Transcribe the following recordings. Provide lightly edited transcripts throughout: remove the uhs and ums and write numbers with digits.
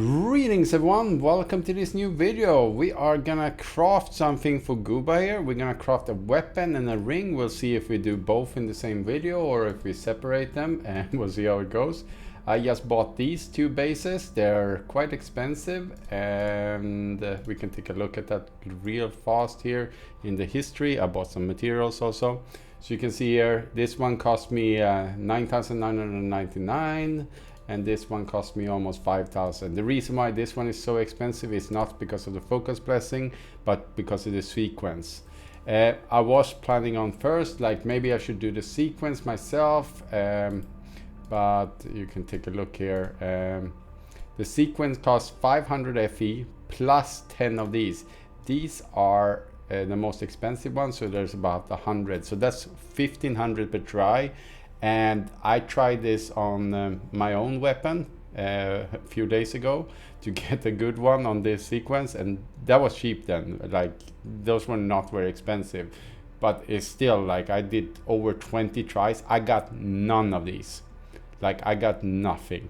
Greetings everyone, welcome to this new video. We are gonna craft something for Gooba here. We're gonna craft a weapon and a ring. We'll see if we do both in the same video or if we separate them, and we'll see how it goes. I just bought these two bases. They're quite expensive, and we can take a look at that real fast here in the history. I bought some materials also. So you can see here, this one cost me 9,999. And this one cost me almost 5,000. The reason why this one is so expensive is not because of the focus blessing, but because of the sequence. I was planning on first, like maybe I should do the sequence myself, but you can take a look here. The sequence costs 500 FE plus 10 of these. These are the most expensive ones, so there's about 100. So that's 1,500 per try. And I tried this on my own weapon a few days ago to get a good one on this sequence, and that was cheap then. Like, those were not very expensive, but it's still like I did over 20 tries. I got none of these. Like, I got nothing,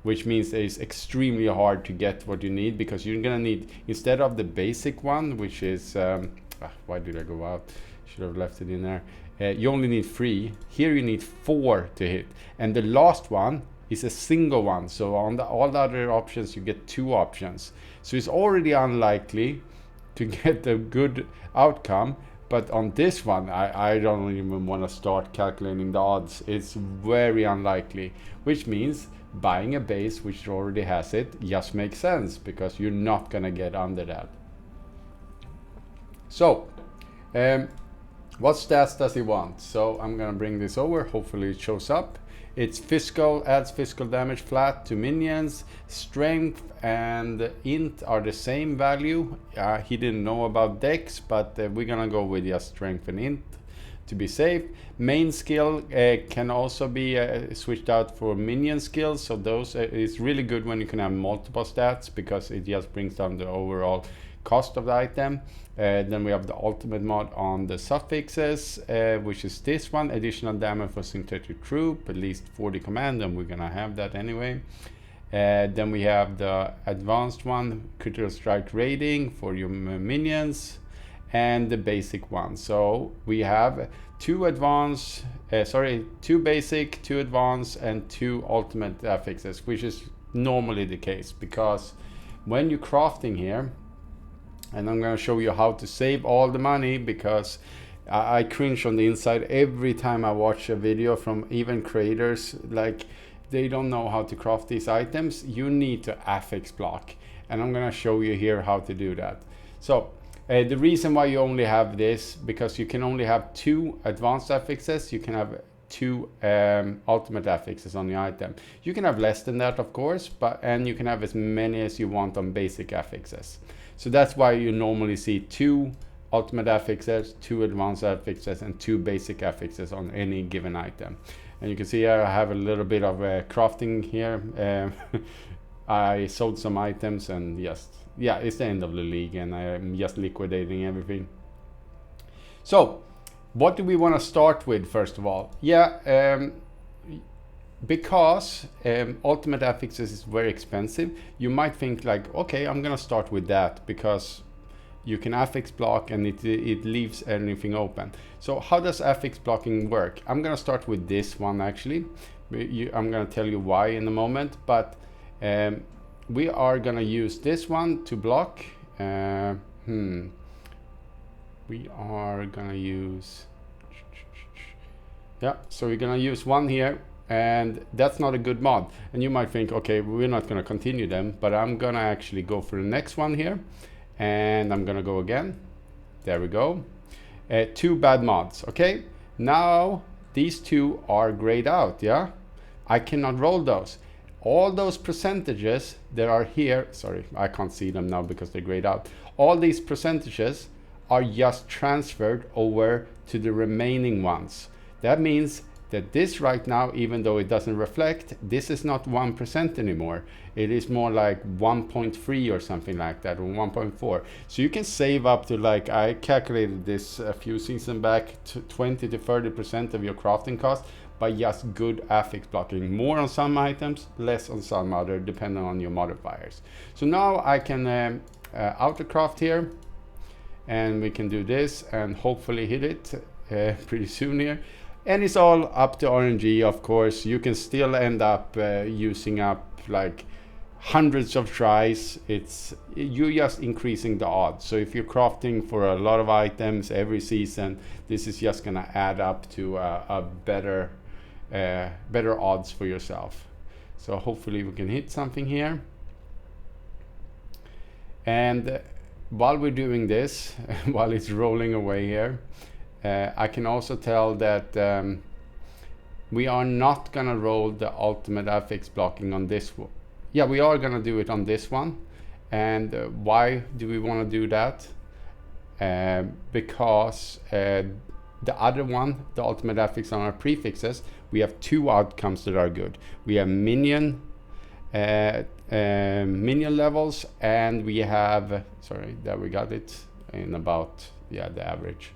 which means it's extremely hard to get what you need, because you're gonna need, instead of the basic one, which is why did I go out? Should have left it in there. You only need 3. Here you need 4 to hit, and the last one is a single one. So on all the other options you get 2 options. So it's already unlikely to get a good outcome, but on this one I don't even want to start calculating the odds. It's very unlikely, which means buying a base which already has it just makes sense, because you're not gonna get under that. So what stats does he want? So I'm gonna bring this over, hopefully it shows up. It's physical, adds physical damage flat to minions. Strength and int are the same value. He didn't know about dex, but we're gonna go with just strength and int to be safe. Main skill can also be switched out for minion skills, so those is really good when you can have multiple stats, because it just brings down the overall cost of the item. Then we have the ultimate mod on the suffixes, which is this one: additional damage for synthetic troop, at least 40 command, and we're gonna have that anyway. Then we have the advanced one, critical strike rating for your minions, and the basic one. So we have 2 basic, 2 advanced, and 2 ultimate affixes, which is normally the case, because when you're crafting here, and I'm going to show you how to save all the money, because I cringe on the inside every time I watch a video from even creators. Like, they don't know how to craft these items. You need to affix block, and I'm going to show you here how to do that. So the reason why you only have this, because you can only have 2 advanced affixes. You can have 2 ultimate affixes on the item. You can have less than that, of course, and you can have as many as you want on basic affixes. So that's why you normally see 2 ultimate affixes, 2 advanced affixes, and 2 basic affixes on any given item. And you can see here I have a little bit of crafting here. I sold some items, and it's the end of the league, and I'm just liquidating everything. So what do we want to start with first of all? Because ultimate affixes is very expensive, you might think like, okay, I'm gonna start with that because you can affix block and it leaves anything open. So how does affix blocking work? I'm gonna start with this one actually. I'm gonna tell you why in a moment, but we are gonna use this one to block. We are gonna use, so we're gonna use one here, and that's not a good mod. And you might think, okay, we're not gonna continue them, but I'm gonna actually go for the next one here, and I'm gonna go again. There we go. 2 bad mods. Okay, now these 2 are grayed out. I cannot roll those. All those percentages that are here, sorry, I can't see them now because they're grayed out. All these percentages are just transferred over to the remaining ones. That means that this right now, even though it doesn't reflect, this is not 1% anymore. It is more like 1.3 or something like that, or 1.4. So you can save up to, like, I calculated this a few seasons back, to 20 to 30% of your crafting cost by just good affix blocking. More on some items, less on some other, depending on your modifiers. So now I can autocraft here, and we can do this and hopefully hit it pretty soon here. And it's all up to RNG, of course. You can still end up using up like hundreds of tries. You're just increasing the odds. So if you're crafting for a lot of items every season, this is just gonna add up to a better odds for yourself. So hopefully we can hit something here. And while we're doing this, while it's rolling away here, I can also tell that we are not gonna roll the ultimate affix blocking on this one. Yeah, we are gonna do it on this one. And why do we want to do that? Because the other one, the ultimate affix on our prefixes, we have two outcomes that are good. We have minion levels, and we have, sorry, there we got it in about, yeah, the average.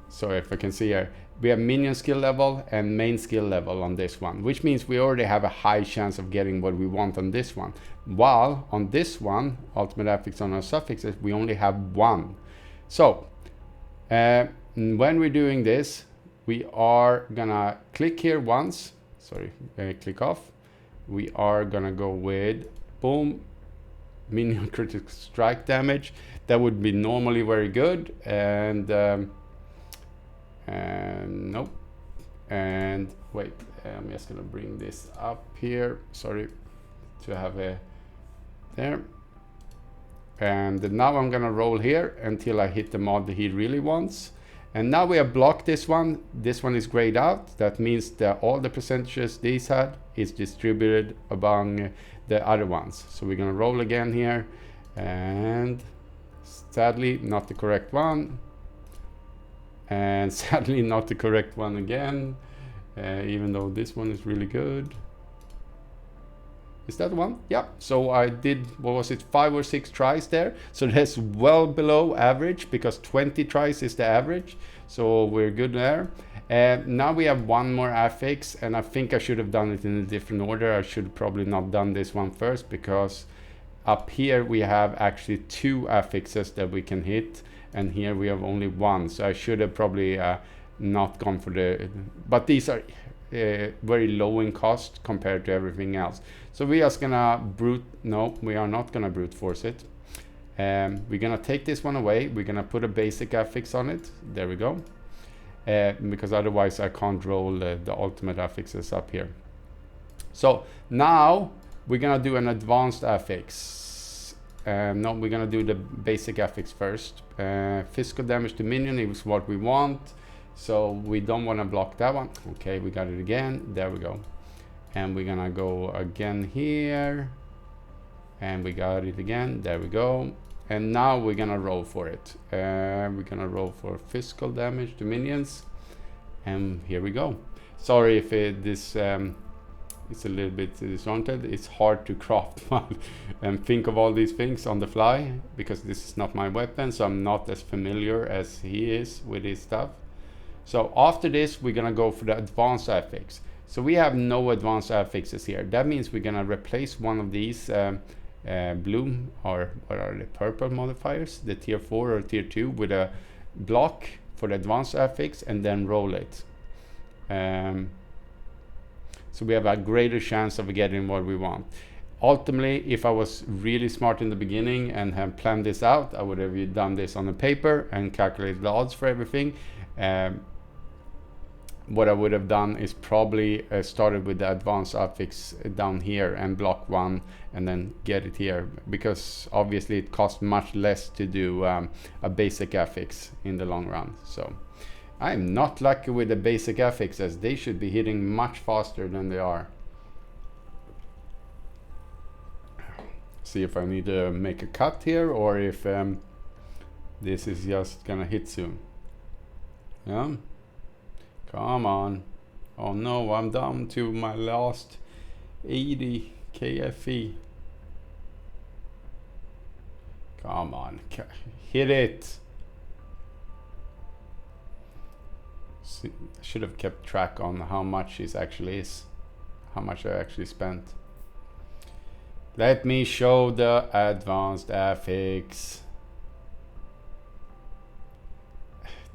So if I can see here, we have minion skill level and main skill level on this one, which means we already have a high chance of getting what we want on this one. While on this one, ultimate affix on our suffixes, we only have one. So when we're doing this, we are gonna click here once, sorry, click off. We are gonna go with boom, minion critical strike damage. That would be normally very good, and nope. And wait, I'm just gonna bring this up here, sorry, to have a there. And now I'm gonna roll here until I hit the mod that he really wants. And now we have blocked this one. This one is grayed out. That means that all the percentages these had is distributed among the other ones. So we're gonna roll again here, and sadly not the correct one, and sadly not the correct one again, even though this one is really good. Is that one? Yeah. So I did, what was it, 5 or 6 tries there. So that's well below average, because 20 tries is the average. So we're good there. And now we have one more affix, and I think I should have done it in a different order. I should probably not done this one first, because up here we have actually 2 affixes that we can hit, and here we have only 1. So I should have probably not gone for the, but these are very low in cost compared to everything else. So we are just gonna we are not gonna brute force it. We're gonna take this one away. We're gonna put a basic affix on it. There we go. Because otherwise I can't roll the ultimate affixes up here. So now we're gonna do an advanced affix. No, we're gonna do the basic affix first. Physical damage to minion is what we want. So we don't want to block that one. Okay, we got it again. There we go. And we're gonna go again here. And we got it again. There we go. And now we're gonna roll for it. We're gonna roll for physical damage to minions. And here we go. Sorry if this it's a little bit disjointed. It's hard to craft and think of all these things on the fly, because this is not my weapon, so I'm not as familiar as he is with his stuff. So after this, we're gonna go for the advanced affix. So we have no advanced affixes here. That means we're gonna replace one of these blue, or what are the purple modifiers, the tier 4 or tier 2, with a block for the advanced affix, and then roll it. So we have a greater chance of getting what we want. Ultimately, if I was really smart in the beginning and had planned this out, I would have done this on the paper and calculated the odds for everything. What I would have done is probably started with the advanced affix down here and block 1, and then get it here, because obviously it costs much less to do a basic affix in the long run. So I'm not lucky with the basic affixes. They should be hitting much faster than they are. See if I need to make a cut here, or if this is just gonna hit soon. Yeah. Come on. Oh no, I'm down to my last 80 KFE. Come on, hit it. See, should have kept track on how much it actually is, how much I actually spent. Let me show the advanced affix.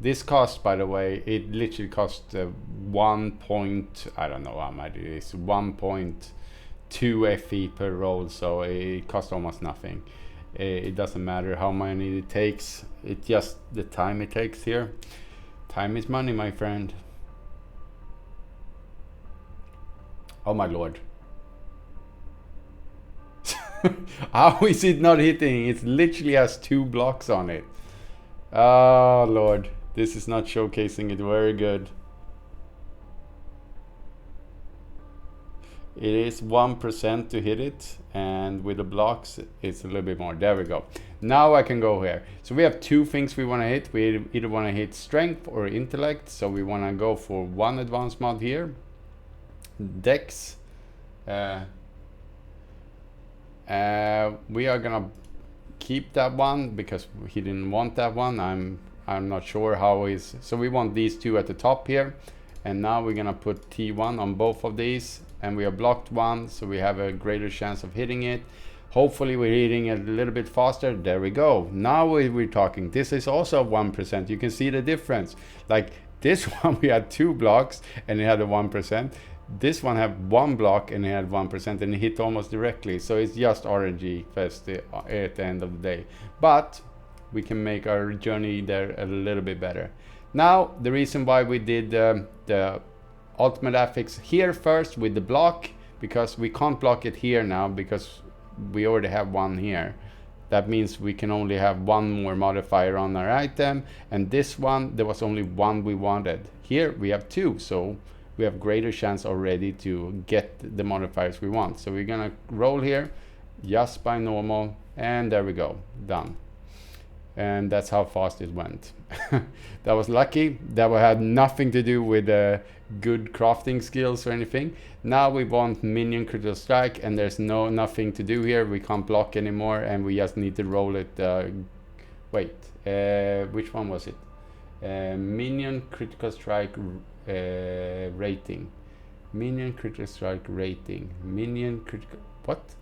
This cost, by the way, it literally cost I don't know how much it is, 1.2 FE per roll, so it costs almost nothing. It doesn't matter how many it takes, it's just the time it takes here. Time is money, my friend. Oh my lord. How is it not hitting? It literally has 2 blocks on it. Oh lord, this is not showcasing it very good. It is 1% to hit it, and with the blocks it's a little bit more. There we go. Now I can go here. So we have 2 things we want to hit. We either want to hit strength or intellect, so we want to go for 1 advanced mod here. Dex. We are gonna keep that one because he didn't want that one. I'm not sure how is. So we want these 2 at the top here, and now we're gonna put T1 on both of these, and we are blocked 1, so we have a greater chance of hitting it. Hopefully we're hitting it a little bit faster. There we go. Now we're talking. This is also 1%. You can see the difference. Like this one we had 2 blocks and it had a 1%. This one had 1 block and it had 1%, and it hit almost directly. So it's just RNG fest at the end of the day. But we can make our journey there a little bit better. Now the reason why we did the ultimate affix here first with the block, because we can't block it here now because we already have 1 here. That means we can only have 1 more modifier on our item, and this one there was only 1 we wanted. Here we have 2, so we have greater chance already to get the modifiers we want. So we're gonna roll here just by normal, and there we go, done. And that's how fast it went. That was lucky. That had nothing to do with good crafting skills or anything. Now we want minion critical strike, and there's nothing to do here. We can't block anymore, and we just need to roll it. Wait, which one was it? Minion critical strike rating. Minion critical strike rating. Minion critical. What?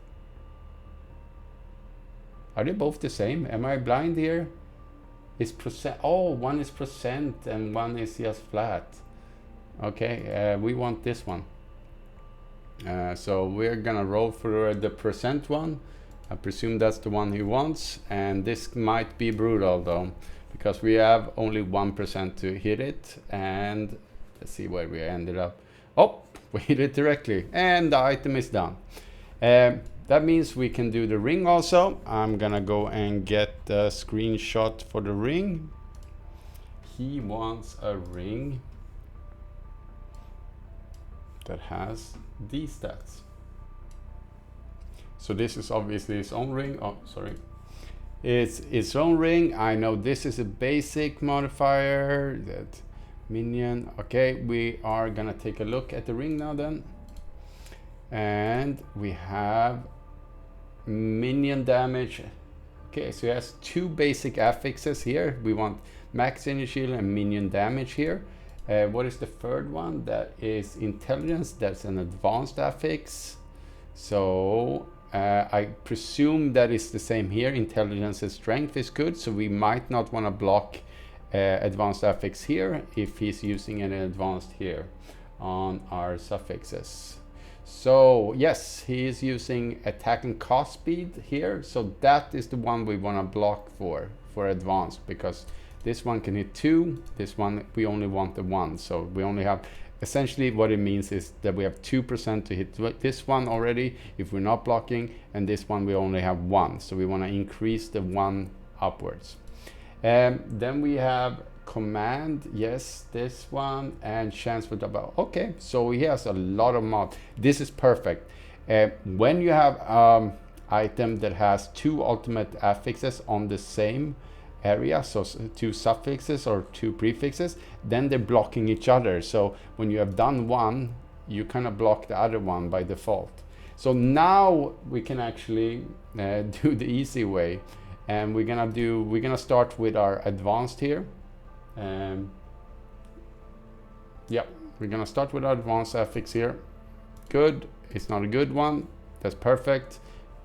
Are they both the same? Am I blind here? Is percent? Oh, one is percent and one is just flat. Okay, we want this one. So we're gonna roll for the percent one. I presume that's the one he wants, and this might be brutal though, because we have only 1% to hit it, and let's see where we ended up. Oh, we hit it directly, and the item is done. That means we can do the ring also. I'm gonna go and get the screenshot for the ring. He wants a ring that has these stats. So this is obviously its own ring. Oh, sorry. It's its own ring. I know this is a basic modifier. That minion. Okay, we are gonna take a look at the ring now then. And we have minion damage. Okay, so he has 2 basic affixes here. We want max energy shield and minion damage here. What is the third one? That is intelligence. That's an advanced affix. So I presume that is the same here. Intelligence and strength is good, so we might not want to block advanced affix here if he's using an advanced here on our suffixes. So yes, he is using attack and cost speed here, so that is the one we want to block for advanced, because this one can hit 2, this one we only want the 1, so we only have, essentially what it means is that we have 2% to hit this one already if we're not blocking, and this one we only have 1, so we want to increase the 1 upwards. Then we have command, yes, this one, and chance for double. Okay, so he has a lot of mod. This is perfect. When you have item that has 2 ultimate affixes on the same area, so 2 suffixes or 2 prefixes, then they're blocking each other. So when you have done one, you kind of block the other one by default. So now we can actually do the easy way, and we're gonna Yep, we're gonna start with our advanced affix here. Good, it's not a good one, that's perfect.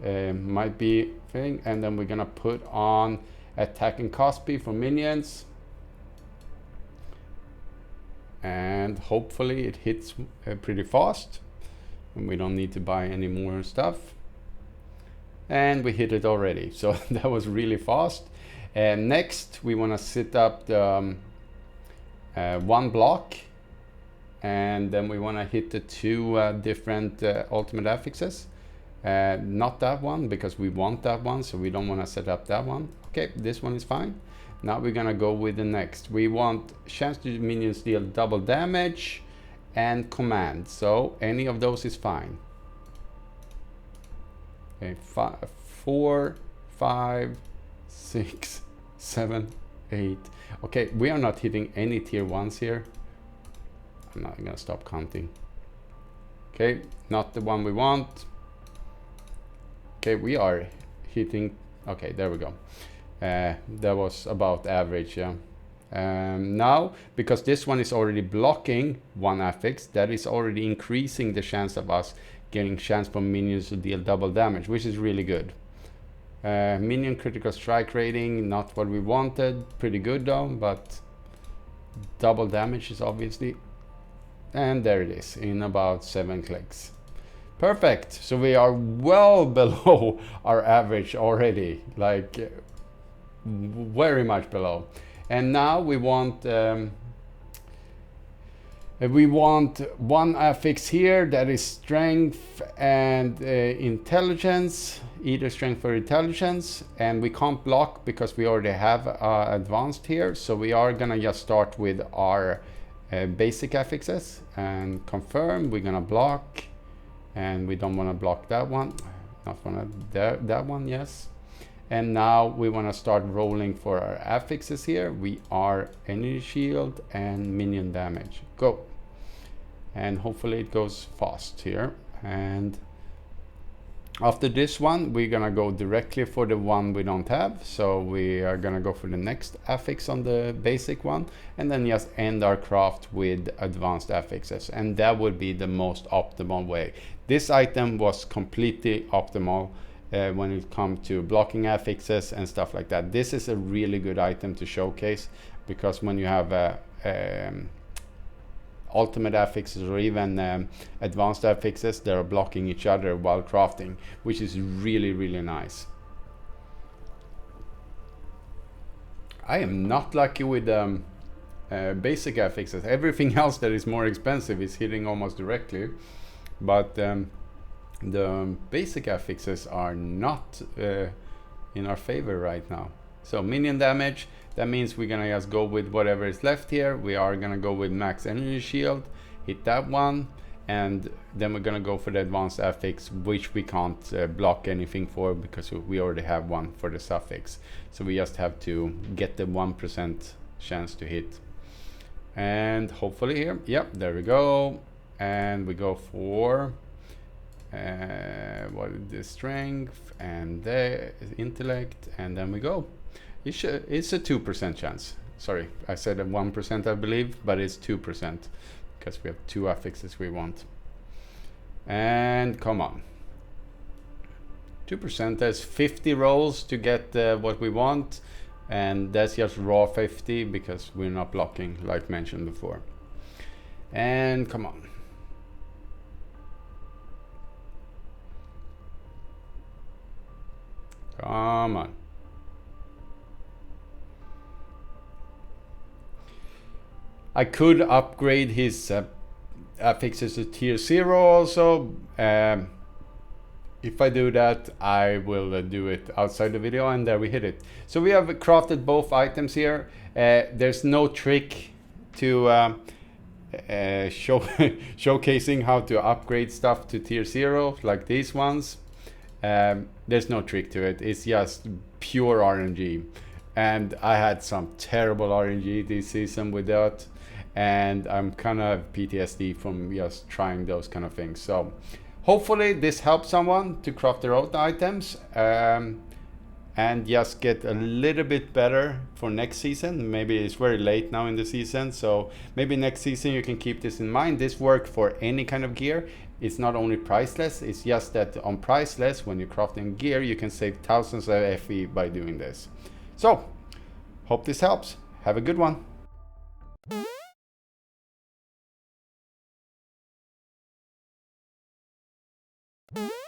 Might be thing, and then we're gonna put on attack and cost speed for minions, and hopefully it hits pretty fast and we don't need to buy any more stuff. And we hit it already, so that was really fast. And next we want to set up the one block, and then we want to hit the two different ultimate affixes. Not that one, because we want that one, so we don't want to set up that one. Okay, this one is fine. Now we're gonna go with the next. We want chance to minions deal double damage and command, so any of those is fine. Okay, 4, 5, 6, 7, 8. Okay, we are not hitting any tier 1s here. I'm not gonna stop counting. Okay, not the one we want. Okay, we are hitting, okay, there we go. That was about average, yeah. Now, because this one is already blocking one affix, that is already increasing the chance of us getting chance for minions to deal double damage, which is really good. Minion critical strike rating, not what we wanted, pretty good though, but double damage is obviously, and there it is in about 7 clicks. Perfect, so we are well below our average already, like very much below. And now we want one affix here that is strength and intelligence, either strength or intelligence, and we can't block because we already have advanced here, so we are gonna just start with our basic affixes and confirm. We're gonna block, and we don't want to block that one, not wanna that one, yes. And now we want to start rolling for our affixes here. We are energy shield and minion damage. Go. And hopefully it goes fast here. And after this one, we're gonna go directly for the one we don't have. So we are gonna go for the next affix on the basic one, and then just end our craft with advanced affixes. And that would be the most optimal way. This item was completely optimal when it comes to blocking affixes and stuff like that. This is a really good item to showcase, because when you have ultimate affixes or even advanced affixes, they're blocking each other while crafting, which is really, really nice. I am not lucky with basic affixes. Everything else that is more expensive is hitting almost directly, but the basic affixes are not in our favor right now. So minion damage, that means we're gonna just go with whatever is left here. We are gonna go with max energy shield, hit that one, and then we're gonna go for the advanced affix, which we can't block anything for because we already have one for the suffix. So we just have to get the 1% chance to hit. And hopefully here, yep, there we go. And we go for what is the strength and the intellect, and then we go. It's a 2% chance. Sorry, I said a 1% I believe, but it's 2% because we have 2 affixes we want. And come on, 2%, there's 50 rolls to get what we want, and that's just raw 50 because we're not blocking like mentioned before. And come on. Come on. I could upgrade his affixes to tier 0 also. If I do that, I will do it outside the video, and there we hit it. So we have crafted both items here. There's no trick to showcasing how to upgrade stuff to tier 0 like these ones. There's no trick to it. It's just pure RNG, and I had some terrible RNG this season with that, and I'm kind of PTSD from just trying those kind of things. So hopefully this helps someone to craft their own items. and just get a little bit better for next season. Maybe it's very late now in the season, so maybe next season you can keep this in mind. This works for any kind of gear. It's not only priceless, it's just that on priceless, when you're crafting gear, you can save thousands of FE by doing this. So, hope this helps. Have a good one. You